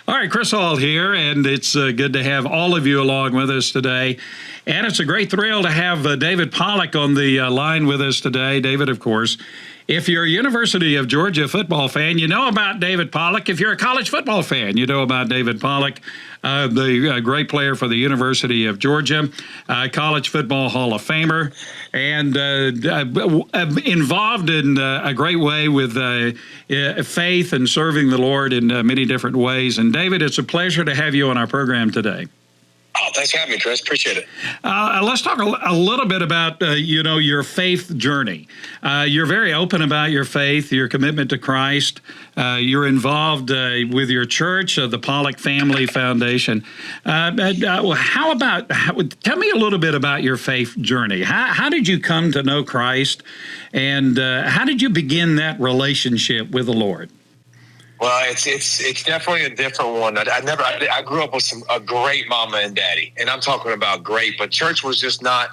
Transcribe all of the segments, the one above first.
All right, Chris Hall here, and it's good to have all of you along with us today. And it's a great thrill to have David Pollack on the line with us today. David, of course, if you're a University of Georgia football fan, you know about David Pollack. If you're a college football fan, you know about David Pollack, the great player for the University of Georgia, College Football Hall of Famer, and involved in a great way with faith and serving the Lord in many different ways. And David, it's a pleasure to have you on our program today. Oh, thanks for having me, Chris. Appreciate it. Let's talk a little bit about, your faith journey. You're very open about your faith, your commitment to Christ. You're involved with your church, the Pollack Family Foundation. Tell me a little bit about your faith journey. How did you come to know Christ, and how did you begin that relationship with the Lord? Well, it's definitely a different one. I grew up with a great mama and daddy, and I'm talking about great, but church was just not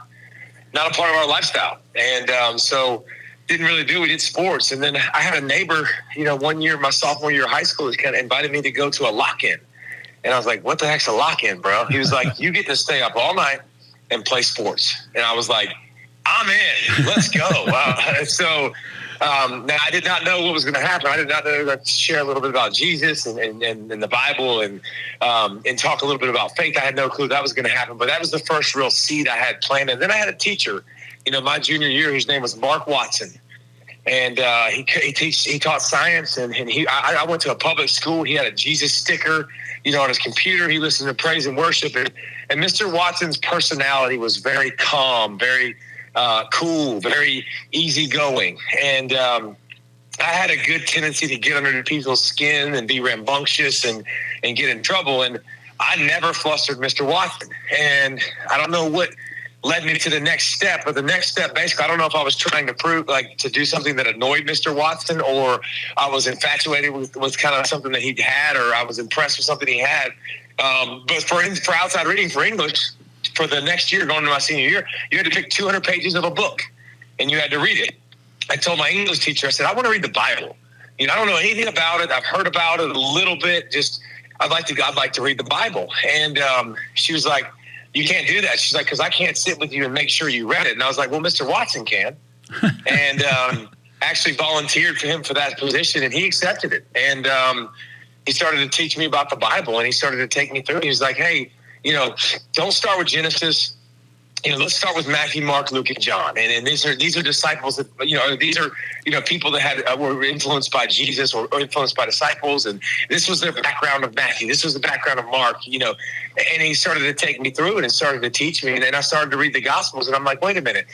a part of our lifestyle. And so didn't really we did sports. And then I had a neighbor, one year, my sophomore year of high school, he kind of invited me to go to a lock-in. And I was like, what the heck's a lock-in, bro? He was like, you get to stay up all night and play sports. And I was like, I'm in. Let's go. So now, I did not know what was going to happen. I did not know to share a little bit about Jesus and the Bible and talk a little bit about faith. I had no clue that was going to happen, but that was the first real seed I had planted. Then I had a teacher, my junior year, whose name was Mark Watson. And he taught science, and I went to a public school. He had a Jesus sticker, on his computer. He listened to praise and worship. And Mr. Watson's personality was very calm, very cool, very easygoing. And I had a good tendency to get under people's skin and be rambunctious and get in trouble. And I never flustered Mr. Watson. And I don't know what led me to the next step, but the next step, basically, I don't know if I was trying to prove, to do something that annoyed Mr. Watson, or I was infatuated with kind of something that he had, or I was impressed with something he had. But for outside reading for English, for the next year, going into my senior year, you had to pick 200 pages of a book, and you had to read it. I told my English teacher, I said, I want to read the Bible. I don't know anything about it. I've heard about it a little bit. I'd like to read the Bible. And she was like, you can't do that. She's like, because I can't sit with you and make sure you read it. And I was like, well, Mr. Watson can. And actually volunteered for him for that position, and he accepted it. And he started to teach me about the Bible, and he started to take me through it. He was like, hey, don't start with Genesis. Let's start with Matthew, Mark, Luke, and John. And these are disciples that, these are, people that were influenced by Jesus or influenced by disciples. And this was their background of Matthew. This was the background of Mark, and he started to take me through it and started to teach me. And then I started to read the Gospels, and I'm like, wait a minute,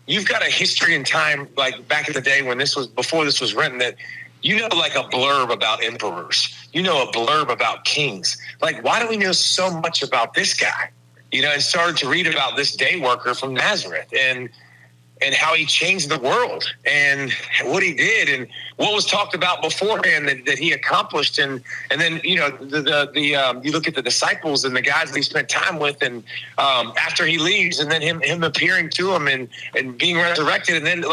you've got a history in time, back in the day when before this was written, that a blurb about emperors, a blurb about kings. Why do we know so much about this guy? And started to read about this day worker from Nazareth and how he changed the world and what he did and what was talked about beforehand that he accomplished. And then, you look at the disciples and the guys that he spent time with, and after he leaves, and then him appearing to them and being resurrected, and then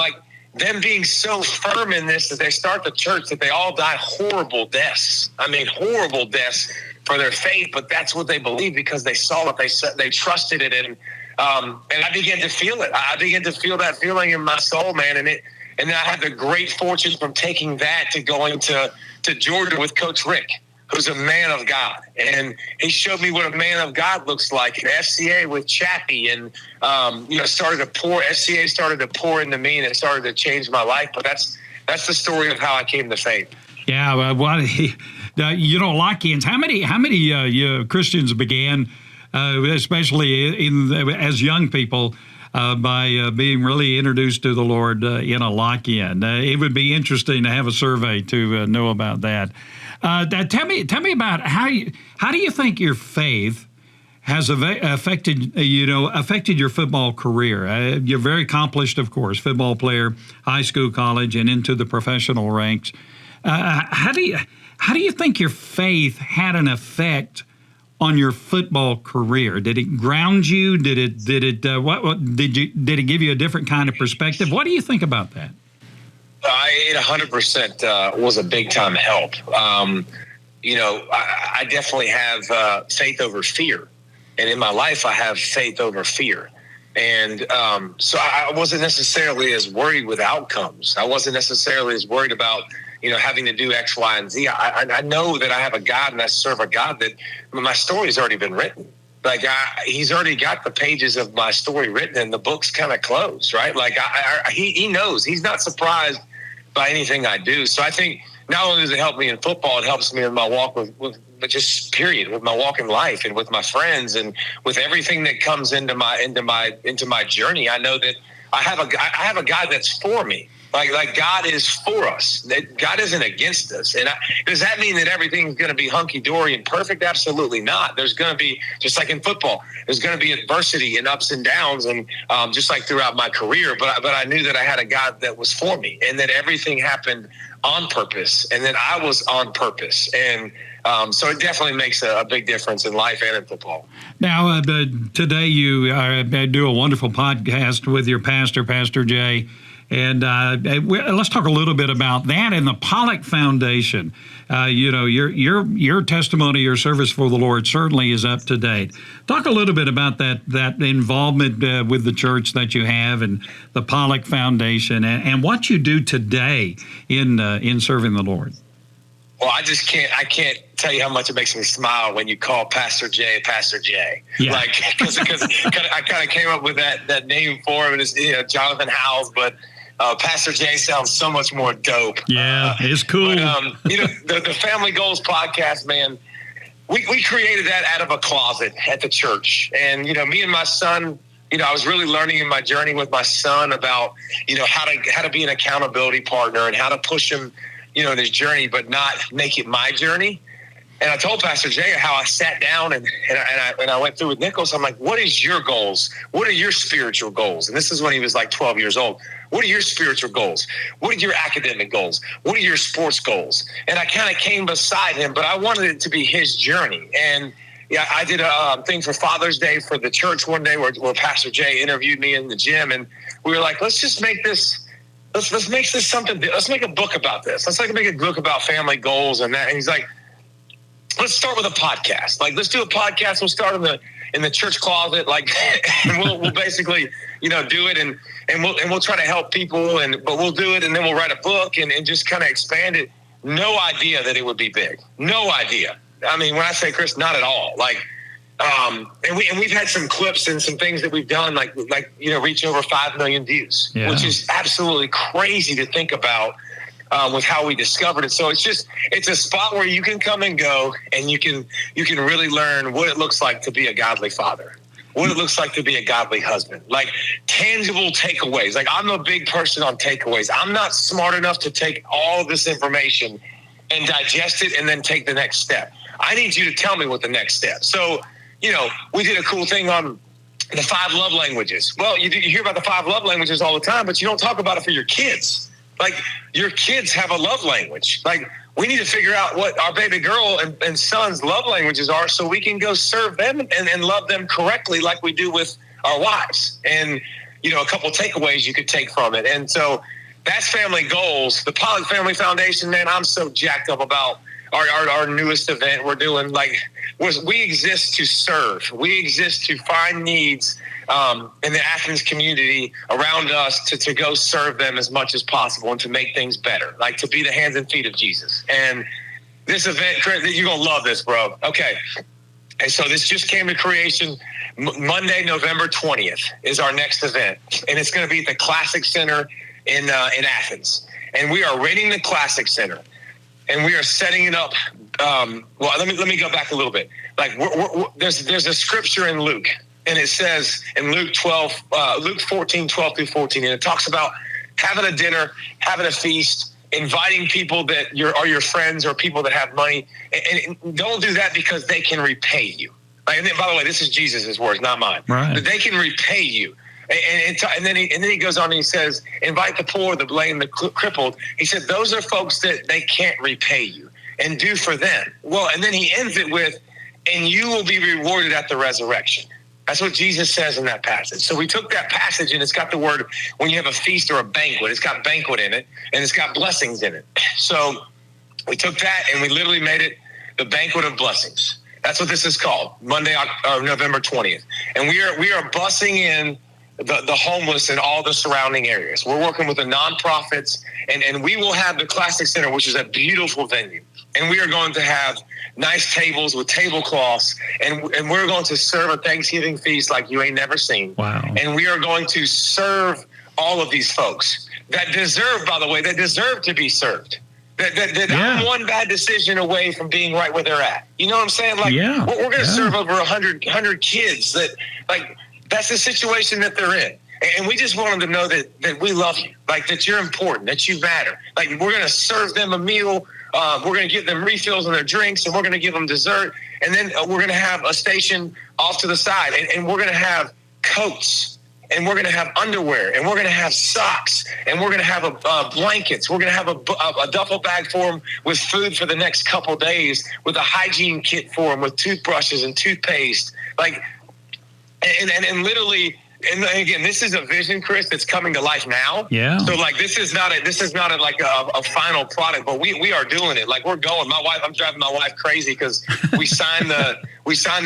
them being so firm in this that they start the church that they all die horrible deaths. Horrible deaths for their faith, but that's what they believed because they saw it, they trusted it, and I began to feel it. I began to feel that feeling in my soul, man, and I had the great fortune from taking that to going to Georgia with Coach Rick, who's a man of God, and he showed me what a man of God looks like. And FCA with Chappie, and FCA started to pour into me, and it started to change my life. But that's the story of how I came to faith. Yeah, lock-ins. How many Christians began, especially as young people, by being really introduced to the Lord in a lock-in? It would be interesting to have a survey to know about that. Tell me about how do you think your faith has affected your football career? You're very accomplished, of course, football player, high school, college, and into the professional ranks. How do you think your faith had an effect on your football career? Did it ground you? Did it give you a different kind of perspective? What do you think about that? It 100% was a big time help. I I definitely have faith over fear. And in my life, I have faith over fear. And so I wasn't necessarily as worried with outcomes. I wasn't necessarily as worried about, having to do X, Y, and Z. I know that I have a God and I serve a God that my story has already been written. Like he's already got the pages of my story written and the book's kind of closed, right? Like he knows. He's not surprised by anything I do. So I think not only does it help me in football, it helps me in my walk with just period, with my walk in life and with my friends and with everything that comes into my journey. I know that I have a God that's for me. Like God is for us. That God isn't against us. And does that mean that everything's going to be hunky-dory and perfect? Absolutely not. There's going to be, just like in football, there's going to be adversity and ups and downs, and just like throughout my career. But I knew that I had a God that was for me, and that everything happened on purpose, and that I was on purpose. And so it definitely makes a big difference in life and in football. Now, today you do a wonderful podcast with your pastor, Pastor Jay. And let's talk a little bit about that and the Pollack Foundation. Your testimony, your service for the Lord certainly is up to date. Talk a little bit about that involvement with the church that you have and the Pollack Foundation and what you do today in serving the Lord. Well, I can't tell you how much it makes me smile when you call Pastor Jay, Pastor Jay. Yeah. Like, because I kind of came up with that name for him, and it's Jonathan Howells, but Pastor Jay sounds so much more dope. Yeah, it's cool. But, the Family Goals podcast, man, we created that out of a closet at the church. And, me and my son, I was really learning in my journey with my son about, how to be an accountability partner and how to push him, in his journey, but not make it my journey. And I told Pastor Jay how I sat down and I went through with Nichols. I'm like, what is your goals? What are your spiritual goals? And this is when he was like 12 years old. What are your spiritual goals? What are your academic goals? What are your sports goals? And I kind of came beside him, but I wanted it to be his journey. And I did a thing for Father's Day for the church one day where Pastor Jay interviewed me in the gym, and we were like, let's just make this. Let's make this something. Let's make a book about this. Let's make a book about family goals and that. And he's like, let's start with a podcast. Like, let's do a podcast. We'll start in the church closet. Like, and we'll basically, do it and we'll try to help people. But we'll do it, and then we'll write a book and just kind of expand it. No idea that it would be big. No idea. I mean, when I say Chris, not at all. Like, and we've had some clips and some things that we've done, like reach over 5 million views, which is absolutely crazy to think about. With how we discovered it. So it's a spot where you can come and go, and you can really learn what it looks like to be a godly father, what it looks like to be a godly husband, like tangible takeaways. Like, I'm a big person on takeaways. I'm not smart enough to take all of this information and digest it and then take the next step. I need you to tell me what the next step. So, we did a cool thing on the 5 love languages. Well, you hear about the 5 love languages all the time, but you don't talk about it for your kids. Like, your kids have a love language. Like, we need to figure out what our baby girl and son's love languages are so we can go serve them and love them correctly like we do with our wives. And, a couple takeaways you could take from it. And so that's Family Goals. The Pollack Family Foundation, man, I'm so jacked up about our newest event we're doing. Like, we exist to serve. We exist to find needs in the Athens community around us to go serve them as much as possible and to make things better, like to be the hands and feet of Jesus. And this event, you're going to love this, bro. Okay. And so this just came to creation. Monday, November 20th is our next event. And it's going to be at the Classic Center in Athens. And we are renting the Classic Center. And we are setting it up. Let me go back a little bit. Like, there's a scripture in Luke. And it says in Luke 14, 12 through 14, and it talks about having a dinner, having a feast, inviting people that are your friends or people that have money. And don't do that because they can repay you. Like, and then, by the way, this is Jesus' words, not mine. Right. That they can repay you. And then he goes on and he says, invite the poor, the lame, the crippled. He said, those are folks that they can't repay you, and do for them. Well, and then he ends it with, and you will be rewarded at the resurrection. That's what Jesus says in that passage. So we took that passage, and it's got the word, when you have a feast or a banquet, it's got banquet in it, and it's got blessings in it. So we took that, and we literally made it the Banquet of Blessings. That's what this is called, November 20th. And we are busing in the homeless in all the surrounding areas. We're working with the nonprofits, and we will have the Classic Center, which is a beautiful venue. And we are going to have nice tables with tablecloths, and we're going to serve a Thanksgiving feast like you ain't never seen. Wow. And we are going to serve all of these folks that deserve, by the way, to be served. That I'm one bad decision away from being right where they're at. You know what I'm saying? Like, we're going to serve over 100 kids that, like, that's the situation that they're in. And we just want them to know that we love you, like, that you're important, that you matter. Like, we're going to serve them a meal. We're going to give them refills on their drinks, and we're going to give them dessert. And then we're going to have a station off to the side, and we're going to have coats. And we're going to have underwear, and we're going to have socks, and we're going to have blankets. We're going to have a duffel bag for them with food for the next couple of days, with a hygiene kit for them, with toothbrushes and toothpaste. Like, and literally, and again, this is a vision, Chris, that's coming to life now. Yeah. So like, this is not like a final product, but we are doing it. Like, we're going. I'm driving my wife crazy because we signed the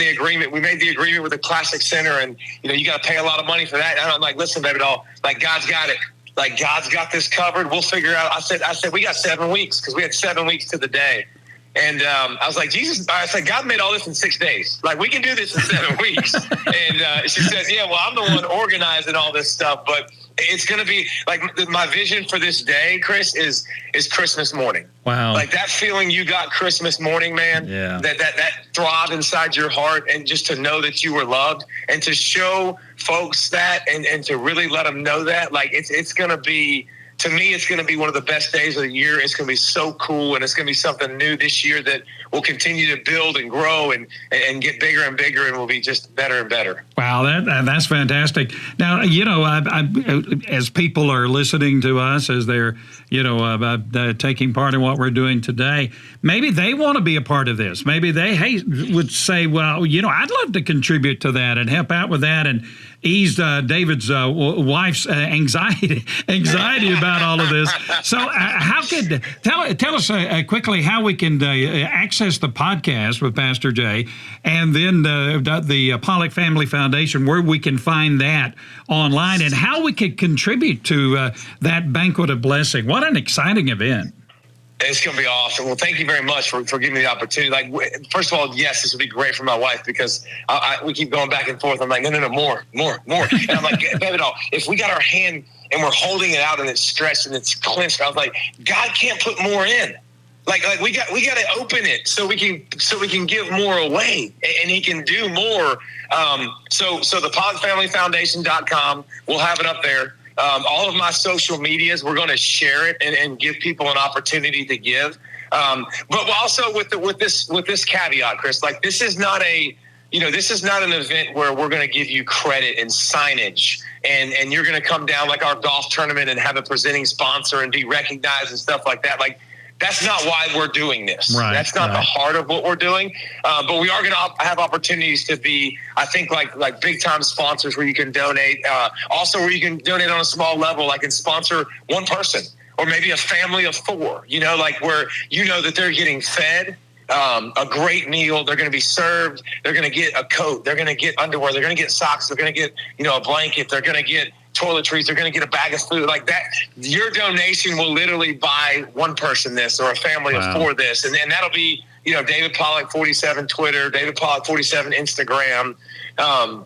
agreement. We made the agreement with the Classic Center, and you got to pay a lot of money for that. And I'm like, listen, baby doll, like, God's got it. Like, God's got this covered. We'll figure out. I said, we got 7 weeks, because we had 7 weeks to the day. And I was like, I said, God made all this in 6 days. Like, we can do this in 7 weeks. And she says, yeah, well, I'm the one organizing all this stuff. But it's going to be, like, my vision for this day, Chris, is Christmas morning. Wow. Like, that feeling you got Christmas morning, man, that throb inside your heart, and just to know that you were loved, and to show folks that, and to really let them know that, like, it's going to be, to me, it's going to be one of the best days of the year. It's going to be so cool, and it's going to be something new this year that will continue to build and grow and get bigger and bigger, and will be just better and better. Wow, that's fantastic. Now, as people are listening to us, as they're, taking part in what we're doing today, maybe they want to be a part of this. Maybe they would say, well, I'd love to contribute to that and help out with that, and ease David's wife's anxiety about all of this. So how could tell us quickly how we can access the podcast with Pastor Jay, and then the Pollack Family Foundation, where we can find that online, and how we could contribute to that Banquet of Blessing. What an exciting event. It's going to be awesome. Well, thank you very much for giving me the opportunity. Like, first of all, yes, this would be great for my wife, because we keep going back and forth. I'm like, no, more. And I'm like, baby doll, if we got our hand and we're holding it out and it's stretched and it's clenched, I was like, God can't put more in. Like we got to open it so we can give more away, and He can do more. So the PollackFamilyFoundation.com, we'll have it up there. All of my social medias, we're going to share it and give people an opportunity to give. But also with this caveat, Chris, like, this is not an event where we're going to give you credit and signage, and you're going to come down like our golf tournament and have a presenting sponsor and be recognized and stuff like that. Like, that's not why we're doing this. Right, that's not the heart of what we're doing. But we are going to have opportunities to be, I think, like big time sponsors where you can donate. Also, where you can donate on a small level, like, and sponsor one person or maybe a family of 4. Like, where that they're getting fed a great meal. They're going to be served. They're going to get a coat. They're going to get underwear. They're going to get socks. They're going to get a blanket. They're going to get toiletries. They're going to get a bag of food like that. Your donation will literally buy one person this, or a family of 4 this, and that'll be David Pollack 47 Twitter, David Pollack 47 Instagram. So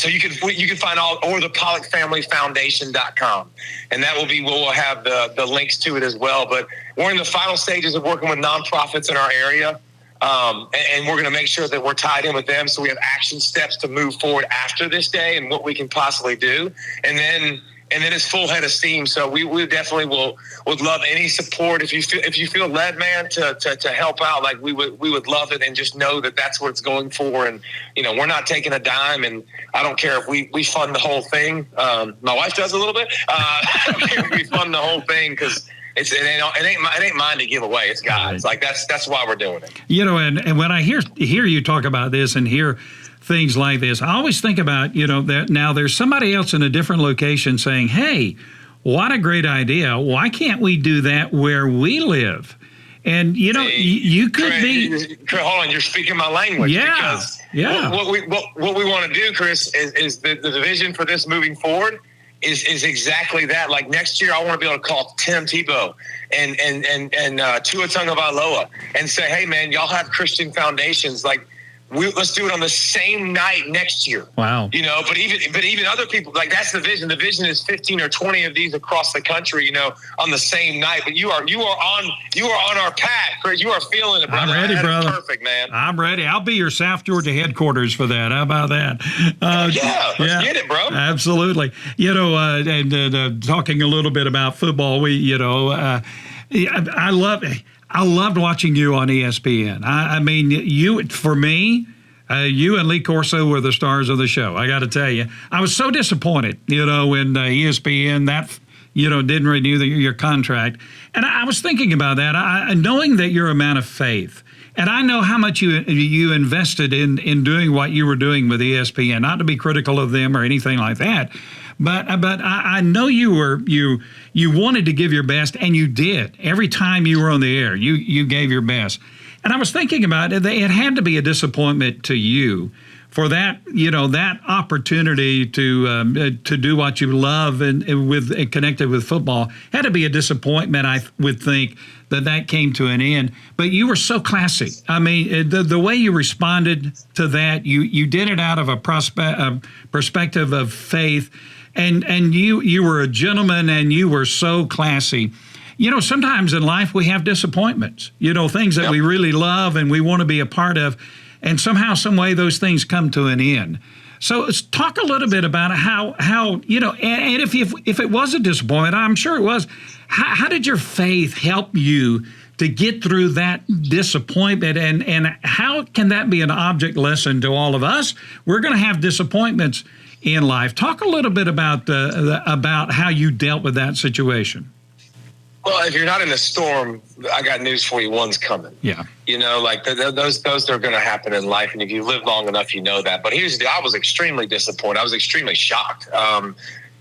you can find all, or the PollackFamilyFoundation.com, and that will be, we'll have the links to it as well. But we're in the final stages of working with nonprofits in our area. And we're going to make sure that we're tied in with them, so we have action steps to move forward after this day and what we can possibly do. And then it's full head of steam. So we definitely would love any support. If you feel led, man, to help out, like, we would love it, and just know that that's what it's going for. And we're not taking a dime, and I don't care if we fund the whole thing. My wife does a little bit. I don't care if we fund the whole thing, because it ain't mine to give away. It's God's. Like, that's why we're doing it. And when I hear you talk about this and hear things like this, I always think about, that now there's somebody else in a different location saying, hey, what a great idea. Why can't we do that where we live? And, you could Chris, be. Hold on, you're speaking my language. Yeah. Because what we want to do, Chris, is the vision for this moving forward is exactly that. Like next year, I want to be able to call Tim Tebow and Tua Tagovailoa and say, hey, man, y'all have Christian foundations. Like, let's do it on the same night next year. Wow. But even other people, like that's the vision. The vision is 15 or 20 of these across the country, on the same night. But you are on our path, Chris. You are feeling it, brother. I'm ready, brother. Perfect, man. I'm ready. I'll be your South Georgia headquarters for that. How about that? Let's get it, bro. Absolutely. And talking a little bit about football, I loved watching you on ESPN. I mean, for me, you and Lee Corso were the stars of the show. I got to tell you, I was so disappointed, when ESPN didn't renew your contract. And I was thinking about that, knowing that you're a man of faith. And I know how much you invested in doing what you were doing with ESPN, not to be critical of them or anything like that. But I know you wanted to give your best, and you did. Every time you were on the air, you gave your best. And I was thinking about it. It had to be a disappointment to you for that, that opportunity to do what you love and connected with football. Had to be a disappointment, I would think, that came to an end. But you were so classy. I mean, the way you responded to that, you did it out of a perspective of faith. And you were a gentleman, and you were so classy. Sometimes in life we have disappointments, things that we really love and we want to be a part of. And somehow, some way, those things come to an end. So let's talk a little bit about how and if it was a disappointment, I'm sure it was, how did your faith help you to get through that disappointment? And how can that be an object lesson to all of us? We're going to have disappointments in life. Talk a little bit about how you dealt with that situation. Well, if you're not in a storm, I got news for you. One's coming. Yeah. Those are going to happen in life. And if you live long enough, you know that. But I was extremely disappointed. I was extremely shocked.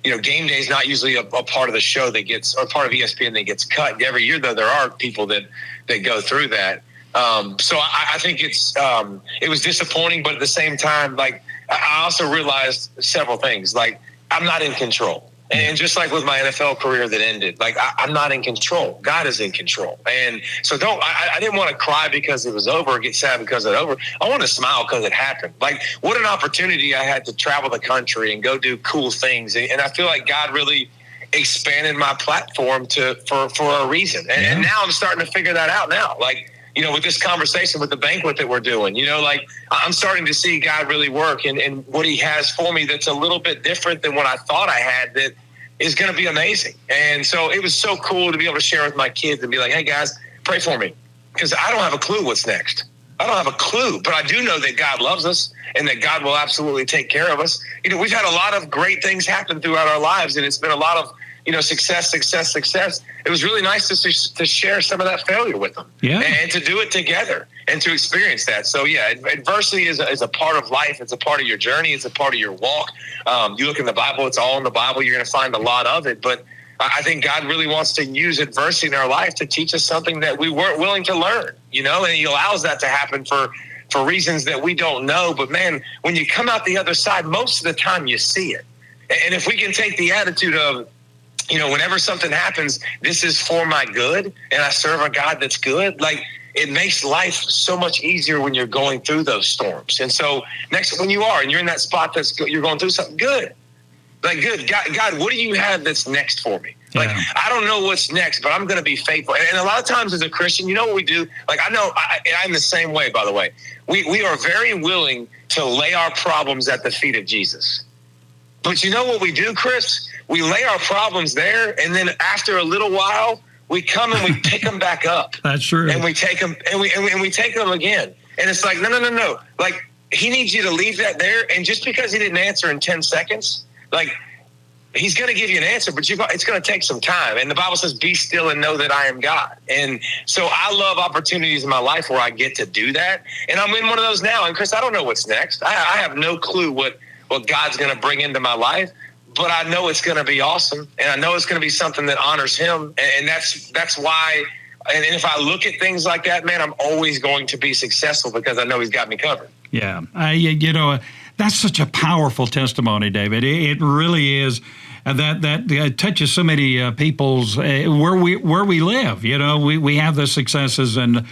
Game day is not usually a part of the show that gets, or part of ESPN that gets cut. Every year, though, there are people that go through that. So I think it was disappointing. But at the same time, like, I also realized several things. Like, I'm not in control. And just like with my NFL career that ended, like I'm not in control. God is in control. And so I didn't want to cry because it was over or get sad because it's over. I want to smile because it happened. Like, what an opportunity I had to travel the country and go do cool things. And I feel like God really expanded my platform for a reason. And now I'm starting to figure that out now. Like, with this conversation, with the banquet that we're doing, like I'm starting to see God really work and what he has for me that's a little bit different than what I thought I had, that is going to be amazing. And so it was so cool to be able to share with my kids and be like, hey guys, pray for me, because I don't have a clue what's next. I don't have a clue, but I do know that God loves us and that God will absolutely take care of us. We've had a lot of great things happen throughout our lives, and it's been a lot of success. It was really nice to share some of that failure with them, and to do it together and to experience that. So adversity is a part of life. It's a part of your journey. It's a part of your walk. You look in the Bible, it's all in the Bible. You're going to find a lot of it, but I think God really wants to use adversity in our life to teach us something that we weren't willing to learn, and he allows that to happen for reasons that we don't know. But man, when you come out the other side, most of the time you see it. And if we can take the attitude of, whenever something happens, this is for my good, and I serve a God that's good. Like, it makes life so much easier when you're going through those storms. And so when you're in that spot you're going through something good, like good, God, what do you have that's next for me? Yeah. Like, I don't know what's next, but I'm going to be faithful. And a lot of times as a Christian, what we do? Like, I know I'm the same way, by the way. We are very willing to lay our problems at the feet of Jesus. But you know what we do, Chris? We lay our problems there, and then after a little while, we come and we pick them back up. That's true. And we take them, and we take them again. And it's like, no. Like, he needs you to leave that there. And just because he didn't answer in 10 seconds, like, he's going to give you an answer, but it's going to take some time. And the Bible says, be still and know that I am God. And so I love opportunities in my life where I get to do that. And I'm in one of those now. And Chris, I don't know what's next. I have no clue what God's going to bring into my life. But I know it's going to be awesome, and I know it's going to be something that honors him, and that's why And if I look at things like that, man, I'm always going to be successful because I know he's got me covered. Yeah. That's such a powerful testimony, David. It really is. That touches so many people's where we live. We have the successes, and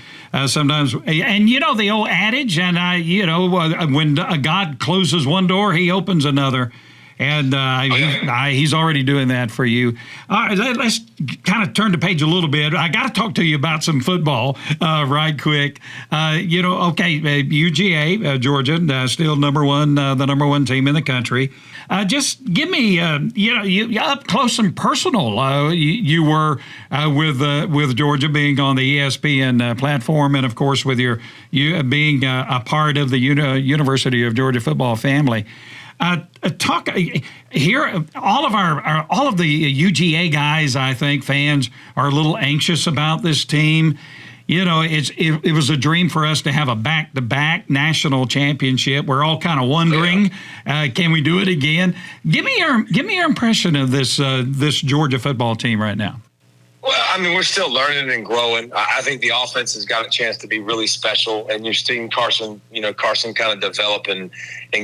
sometimes, and the old adage, and when God closes one door, He opens another. And he's already doing that for you. All right, let's kind of turn the page a little bit. I got to talk to you about some football right quick. UGA, Georgia, still the number one team in the country. Just give me, you up close and personal. You were with Georgia being on the ESPN platform, and of course with you being a part of the University of Georgia football family. Talk here. All of the UGA guys, I think, fans are a little anxious about this team. It was a dream for us to have a back-to-back national championship. We're all kind of wondering, can we do it again? Give me your impression of this Georgia football team right now. Well, I mean, we're still learning and growing. I think the offense has got a chance to be really special, and you're seeing Carson kind of develop and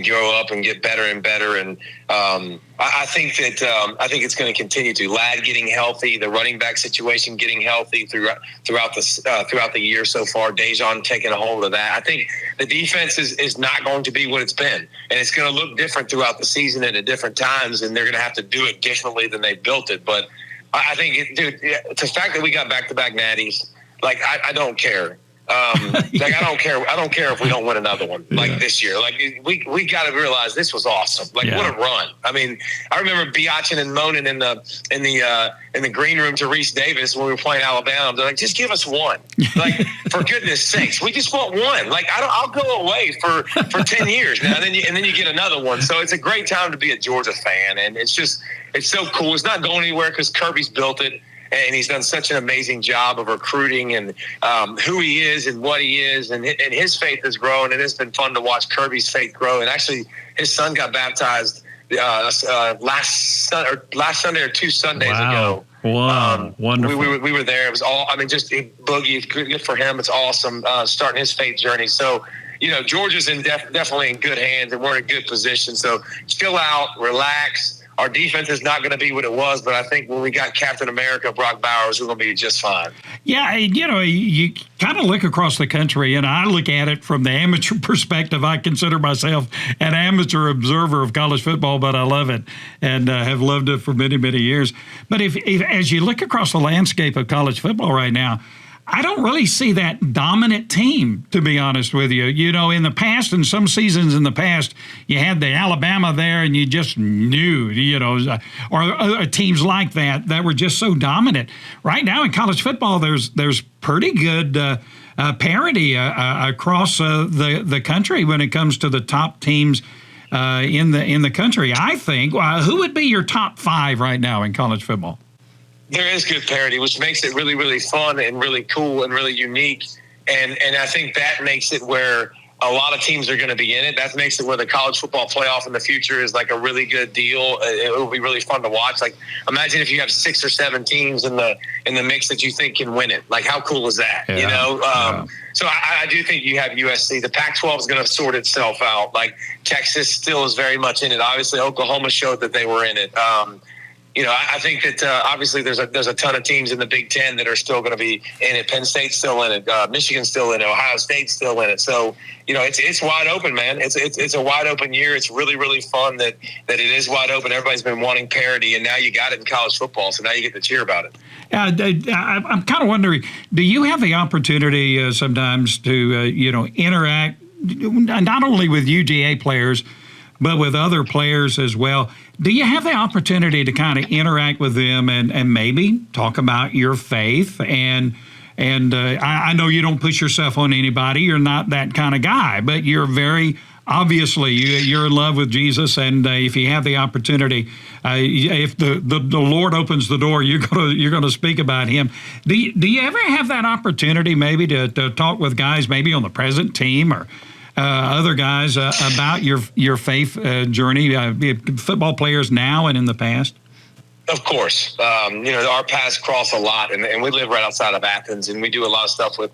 grow up and get better and better. And I think it's going to continue to. Ladd getting healthy, the running back situation getting healthy throughout the year so far. Dejon taking a hold of that. I think the defense is not going to be what it's been, and it's going to look different throughout the season and at different times, and they're going to have to do it differently than they built it. But I think, the fact that we got back-to-back natties, like I don't care. Like I don't care if we don't win another one this year. Like we got to realize this was awesome. Like what a run! I mean, I remember biatching and moaning in the green room to Reese Davis when we were playing Alabama. They're like, just give us one. Like for goodness sakes, we just want one. Like I'll go away for 10 years now, and then you get another one. So it's a great time to be a Georgia fan, and it's so cool. It's not going anywhere because Kirby's built it. And he's done such an amazing job of recruiting and who he is and what he is. And his faith has grown, and it's been fun to watch Kirby's faith grow. And actually, his son got baptized last Sunday or 2 Sundays ago. Wow, wonderful. We were there. It was all, just Boogie, good for him. It's awesome starting his faith journey. So, Georgia's definitely in good hands, and we're in a good position. So chill out, relax. Our defense is not going to be what it was, but I think when we got Captain America, Brock Bowers, we're going to be just fine. Yeah, you kind of look across the country, and I look at it from the amateur perspective. I consider myself an amateur observer of college football, but I love it and have loved it for many, many years. But if as you look across the landscape of college football right now, I don't really see that dominant team, to be honest with you. In the past, in some seasons in the past, you had the Alabama there, and you just knew, or teams like that were just so dominant. Right now in college football, there's pretty good parity across the country when it comes to the top teams in the country. I think. Who would be your top 5 right now in college football? There is good parity, which makes it really, really fun and really cool and really unique. And I think that makes it where a lot of teams are going to be in it. That makes it where the college football playoff in the future is like a really good deal. It will be really fun to watch. Like imagine if you have 6 or 7 teams in the mix that you think can win it. Like how cool is that? Yeah. So I do think you have USC. The Pac-12 is going to sort itself out. Like Texas still is very much in it. Obviously, Oklahoma showed that they were in it. I think that obviously there's a ton of teams in the Big Ten that are still going to be in it. Penn State's still in it. Michigan's still in it. Ohio State's still in it. So, it's wide open, man. It's a wide open year. It's really, really fun that it is wide open. Everybody's been wanting parity, and now you got it in college football, so now you get to cheer about it. I'm kind of wondering, do you have the opportunity sometimes to, interact not only with UGA players, but with other players as well? Do you have the opportunity to kind of interact with them and maybe talk about your faith? And I know you don't push yourself on anybody. You're not that kind of guy, but you're very obviously you're in love with Jesus. And if you have the opportunity, if the Lord opens the door, you're gonna speak about Him. Do you ever have that opportunity maybe to talk with guys maybe on the present team or other guys about your faith journey, football players now and in the past? Of course. Our paths cross a lot, and we live right outside of Athens, and we do a lot of stuff with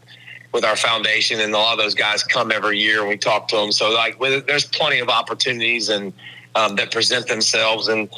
our foundation, and a lot of those guys come every year and we talk to them. So there's plenty of opportunities and that present themselves. And,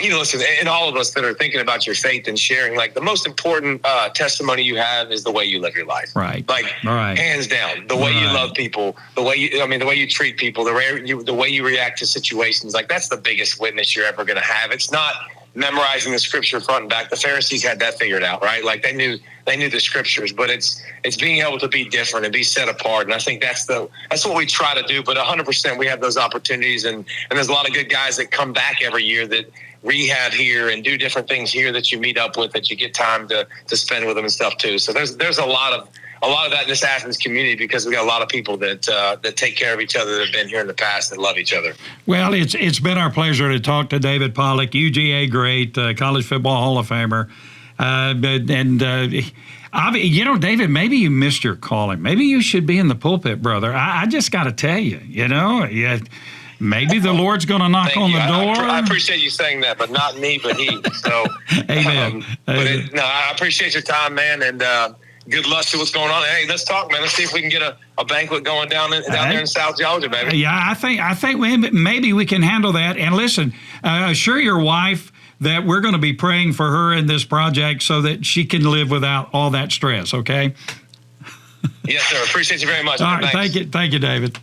listen, and all of us that are thinking about your faith and sharing, like the most important testimony you have is the way you live your life. Right. Hands down, the way you love people, the way you treat people, the way you react to situations. Like that's the biggest witness you're ever going to have. It's not memorizing the scripture front and back. The Pharisees had that figured out, right? Like they knew the scriptures, but it's being able to be different and be set apart. And I think that's what we try to do. But 100% we have those opportunities, and there's a lot of good guys that come back every year that rehab here and do different things here that you meet up with, that you get time to spend with them and stuff too. So there's a lot of that in this Athens community, because we got a lot of people that take care of each other, that have been here in the past, that love each other. Well, it's been our pleasure to talk to David Pollack, UGA great, College Football Hall of Famer. David, maybe you missed your calling. Maybe you should be in the pulpit, brother. I just got to tell you, maybe the Lord's going to knock on the door. I appreciate you saying that, but not me, but he. So, amen. I appreciate your time, man, and good luck to what's going on. Hey, let's talk, man. Let's see if we can get a banquet going down there in South Georgia, baby. Yeah, I think maybe we can handle that. And listen, assure your wife that we're going to be praying for her in this project so that she can live without all that stress, okay? Yes, sir. Appreciate you very much. All right, thank you, David.